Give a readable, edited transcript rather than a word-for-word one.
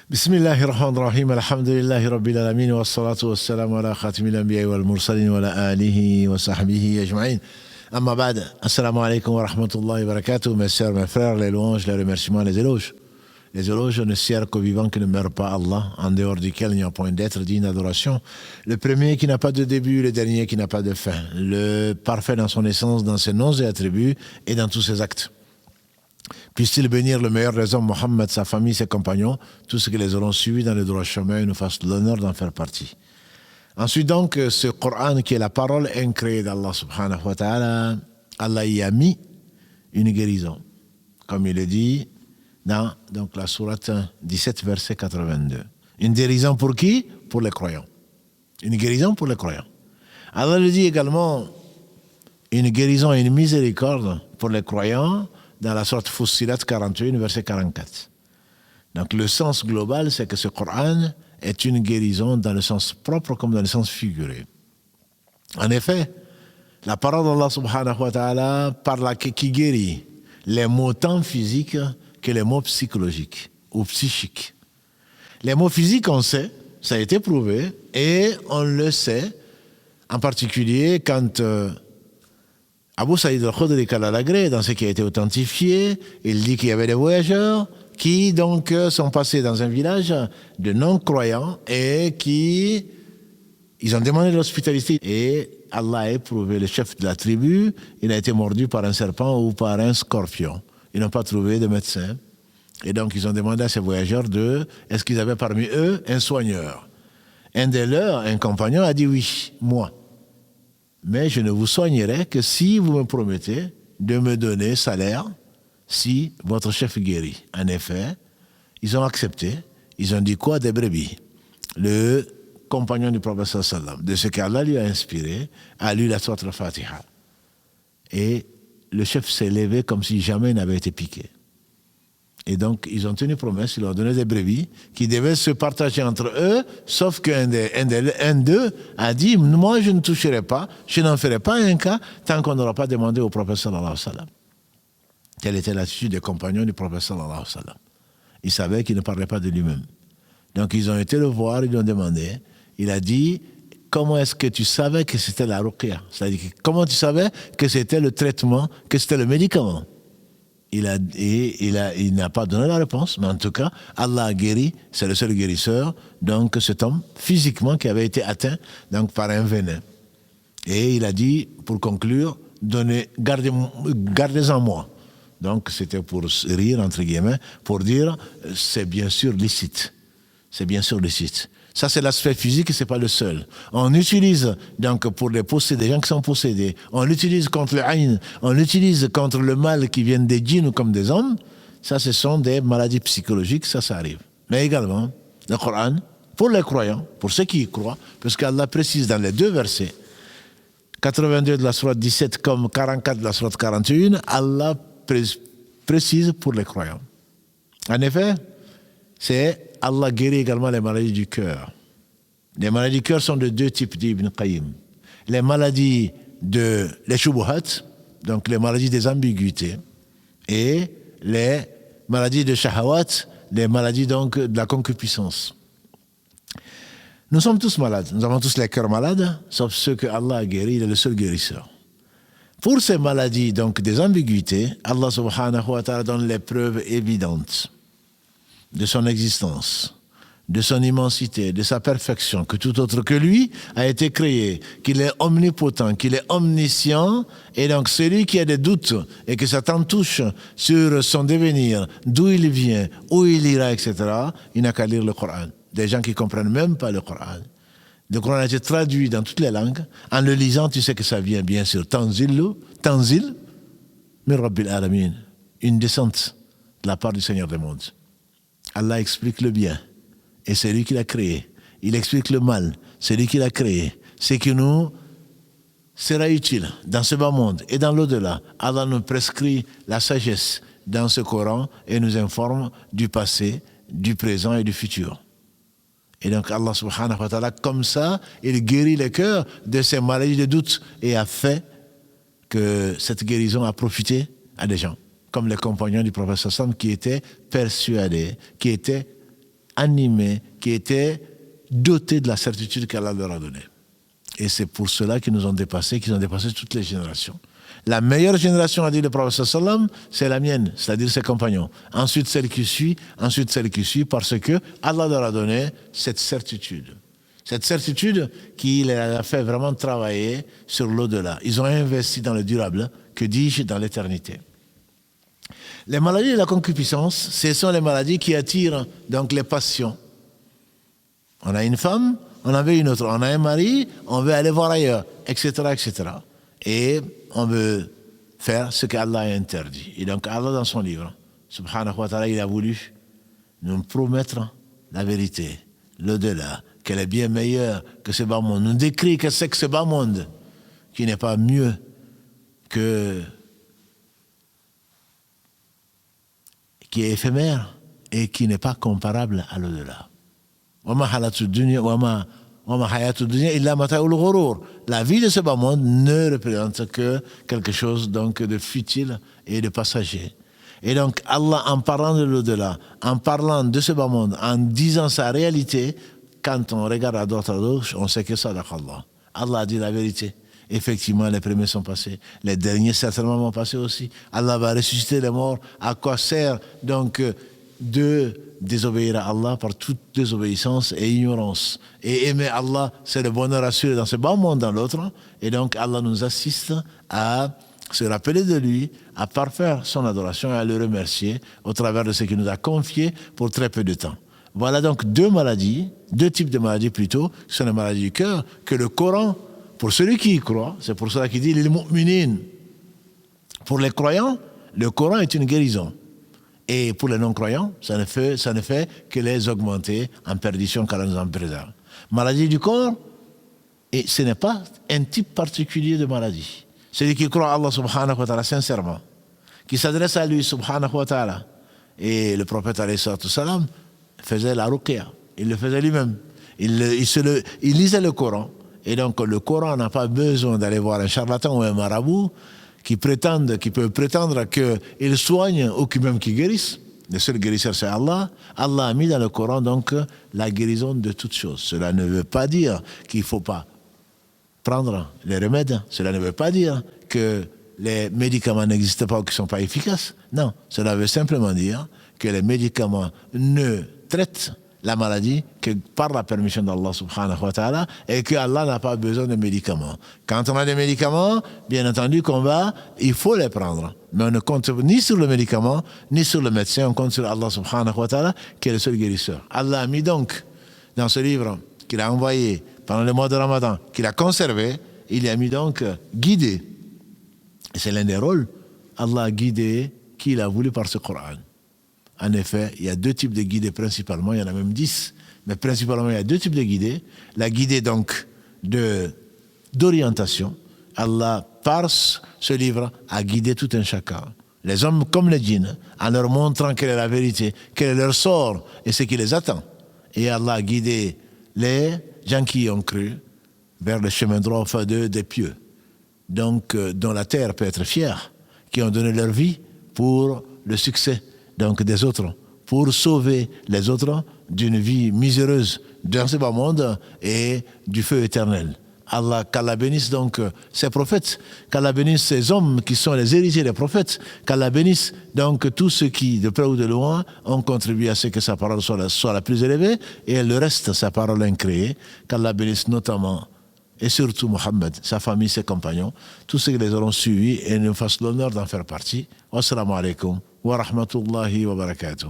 بسم الله الرحمن الرحيم الحمد لله رب العالمين والصلاة والسلام على خاتم الأنبياء والمرسلين وعلى آله وصحبه أجمعين. Amma ba'd, assalamu alaikum wa rahmatullahi wa barakatuh, mes sœurs, mes frères, les louanges, les remerciements, les éloges. Les éloges ne servent qu'au vivant qui ne meurt pas, Allah, en dehors duquel il n'y a point d'être digne d'adoration. Le premier qui n'a pas de début, le dernier qui n'a pas de fin. Le parfait dans son essence, dans ses noms et attributs et dans tous ses actes. Puisse-t-il bénir le meilleur des hommes, Mohammed, sa famille, ses compagnons, tous ceux qui les auront suivis dans le droit chemin et nous fassent l'honneur d'en faire partie. Ensuite donc, ce Coran qui est la parole incréée d'Allah subhanahu wa ta'ala, Allah y a mis une guérison. Comme il le dit dans donc, la sourate 17, verset 82. Une guérison pour qui? Pour les croyants. Une guérison pour les croyants. Allah le dit également, une guérison et une miséricorde pour les croyants dans la sourate Fussilat 41, verset 44. Donc le sens global, c'est que ce Coran est une guérison dans le sens propre comme dans le sens figuré. En effet, la parole d'Allah subhanahu wa ta'ala parle qui guérit les maux tant physiques que les maux psychologiques ou psychiques. Les maux physiques, on sait, ça a été prouvé, et on le sait, en particulier quand Abu Saïd al-Khudri al-Agré, dans ce qui a été authentifié, il dit qu'il y avait des voyageurs qui donc sont passés dans un village de non-croyants et ils ont demandé l'hospitalité. Et Allah a éprouvé le chef de la tribu, il a été mordu par un serpent ou par un scorpion. Ils n'ont pas trouvé de médecin. Et donc ils ont demandé à ces voyageurs est-ce qu'ils avaient parmi eux un soigneur. Un de leurs, un compagnon, a dit oui, moi. Mais je ne vous soignerai que si vous me promettez de me donner salaire si votre chef guérit. En effet, ils ont accepté. Ils ont dit quoi? Des brebis. Le compagnon du prophète sallam, de ce qu'Allah lui a inspiré, a lu la sourate al-Fatiha. Et le chef s'est levé comme si jamais il n'avait été piqué. Et donc, ils ont tenu promesse, ils leur ont donné des brebis qui devaient se partager entre eux, sauf qu'un d'eux a dit, moi je ne toucherai pas, je n'en ferai pas un cas tant qu'on n'aura pas demandé au prophète sallallahu alayhi wa sallam. Quelle était l'attitude des compagnons du prophète sallallahu alayhi wa sallam. Ils savaient qu'il ne parlait pas de lui-même. Donc ils ont été le voir, ils lui ont demandé. Il a dit, comment est-ce que tu savais que c'était la ruqya? C'est-à-dire, comment tu savais que c'était le traitement, que c'était le médicament? Il n'a pas donné la réponse, mais en tout cas, Allah a guéri, c'est le seul guérisseur, donc cet homme, physiquement, qui avait été atteint donc, par un venin. Et il a dit, pour conclure, gardez-en moi. Donc c'était pour rire, entre guillemets, pour dire, c'est bien sûr licite. C'est bien sûr licite. Ça, c'est l'aspect physique, ce n'est pas le seul. On utilise, donc, pour les posséder, des gens qui sont possédés, on l'utilise contre le aïn, on l'utilise contre le mal qui vient des djinns ou comme des hommes. Ça, ce sont des maladies psychologiques, ça arrive. Mais également, le Coran, pour les croyants, pour ceux qui y croient, parce qu'Allah précise dans les deux versets, 82 de la sourate 17 comme 44 de la sourate 41, Allah précise pour les croyants. En effet, Allah guérit également les maladies du cœur. Les maladies du cœur sont de deux types, dit Ibn Qayyim. Les maladies les shubuhat, donc les maladies des ambiguïtés, et les maladies de shahawat, les maladies donc de la concupiscence. Nous sommes tous malades, nous avons tous les cœurs malades, sauf ceux que Allah a guéris, il est le seul guérisseur. Pour ces maladies donc des ambiguïtés, Allah subhanahu wa ta'ala donne les preuves évidentes de son existence, de son immensité, de sa perfection, que tout autre que lui a été créé, qu'il est omnipotent, qu'il est omniscient, et donc celui qui a des doutes et que Satan touche sur son devenir, d'où il vient, où il ira, etc., il n'a qu'à lire le Coran. Des gens qui ne comprennent même pas le Coran. Le Coran a été traduit dans toutes les langues. En le lisant, tu sais que ça vient bien sûr Tanzil, min Rabbil Alamin, une descente de la part du Seigneur des mondes. Allah explique le bien, et c'est lui qui l'a créé. Il explique le mal, c'est lui qui l'a créé. C'est qui nous sera utile dans ce bas monde et dans l'au-delà. Allah nous prescrit la sagesse dans ce Coran et nous informe du passé, du présent et du futur. Et donc Allah subhanahu wa ta'ala, comme ça, il guérit les cœurs de ces maladies de doute et a fait que cette guérison a profité à des gens. Comme les compagnons du prophète sallam qui étaient persuadés, qui étaient animés, qui étaient dotés de la certitude qu'Allah leur a donnée. Et c'est pour cela qu'ils nous ont dépassés, qu'ils ont dépassé toutes les générations. La meilleure génération, a dit le prophète sallam, c'est la mienne, c'est-à-dire ses compagnons. Ensuite celle qui suit, parce que Allah leur a donné cette certitude. Cette certitude qui les a fait vraiment travailler sur l'au-delà. Ils ont investi dans le durable, que dis-je, dans l'éternité. Les maladies de la concupiscence, ce sont les maladies qui attirent donc les passions. On a une femme, on en veut une autre. On a un mari, on veut aller voir ailleurs, etc., etc. Et on veut faire ce qu'Allah a interdit. Et donc Allah, dans son livre, subhanahu wa ta'ala, il a voulu nous promettre la vérité, l'au-delà, qu'elle est bien meilleure que ce bas monde. Nous décrit que c'est que ce bas monde qui n'est pas mieux que... qui est éphémère et qui n'est pas comparable à l'au-delà. La vie de ce bas monde ne représente que quelque chose donc de futile et de passager. Et donc Allah, en parlant de l'au-delà, en parlant de ce bas monde, en disant sa réalité, quand on regarde à droite à gauche, on sait que ça d'Allah. Allah a dit la vérité. Effectivement, les premiers sont passés. Les derniers certainement vont passer aussi. Allah va ressusciter les morts. À quoi sert donc de désobéir à Allah par toute désobéissance et ignorance? Et aimer Allah, c'est le bonheur assuré dans ce bas monde, dans l'autre. Et donc Allah nous assiste à se rappeler de lui, à parfaire son adoration et à le remercier au travers de ce qu'il nous a confié pour très peu de temps. Voilà donc deux types de maladies plutôt, qui sont les maladies du cœur, que le Coran, pour celui qui y croit, c'est pour cela qu'il dit les mu'minin. Pour les croyants, le Coran est une guérison. Et pour les non-croyants, ça ne fait que les augmenter en perdition qu'Allah nous en préserve. Maladie du corps, et ce n'est pas un type particulier de maladie. Celui qui croit à Allah subhanahu wa ta'ala sincèrement, qui s'adresse à lui subhanahu wa ta'ala. Et le prophète alayhi salam faisait la ruqya, il le faisait lui-même. Il lisait le Coran. Et donc le Coran n'a pas besoin d'aller voir un charlatan ou un marabout qui peut prétendre qu'il soigne ou même qu'il guérisse. Le seul guérisseur c'est Allah. Allah a mis dans le Coran donc la guérison de toutes choses. Cela ne veut pas dire qu'il ne faut pas prendre les remèdes. Cela ne veut pas dire que les médicaments n'existent pas ou qu'ils ne sont pas efficaces. Non, cela veut simplement dire que les médicaments ne traitent la maladie que par la permission d'Allah subhanahu wa ta'ala et que Allah n'a pas besoin de médicaments. Quand on a des médicaments, bien entendu il faut les prendre. Mais on ne compte ni sur le médicament, ni sur le médecin, on compte sur Allah subhanahu wa ta'ala qui est le seul guérisseur. Allah a mis donc dans ce livre qu'il a envoyé pendant le mois de Ramadan, qu'il a conservé, il a mis donc guidé. Et c'est l'un des rôles. Allah a guidé qui il a voulu par ce Coran. En effet, il y a deux types de guidés principalement, il y en a même 10, mais principalement il y a deux types de guidés. La guidée donc d'orientation. Allah, par ce livre, a guidé tout un chacun. Les hommes comme les djinns, en leur montrant quelle est la vérité, quel est leur sort et ce qui les attend. Et Allah a guidé les gens qui y ont cru vers le chemin droit des pieux. Donc, dont la terre peut être fière, qui ont donné leur vie pour le succès donc des autres, pour sauver les autres d'une vie miséreuse dans ce bas monde et du feu éternel. Allah, qu'Allah bénisse donc ses prophètes, qu'Allah bénisse ces hommes qui sont les héritiers des prophètes, qu'Allah bénisse donc tous ceux qui, de près ou de loin, ont contribué à ce que sa parole soit la plus élevée et le reste, sa parole incréée, qu'Allah bénisse notamment et surtout Mohammed, sa famille, ses compagnons, tous ceux qui les auront suivis et nous fassent l'honneur d'en faire partie. Wassalamu alaikum wa rahmatullahi wa barakatuh.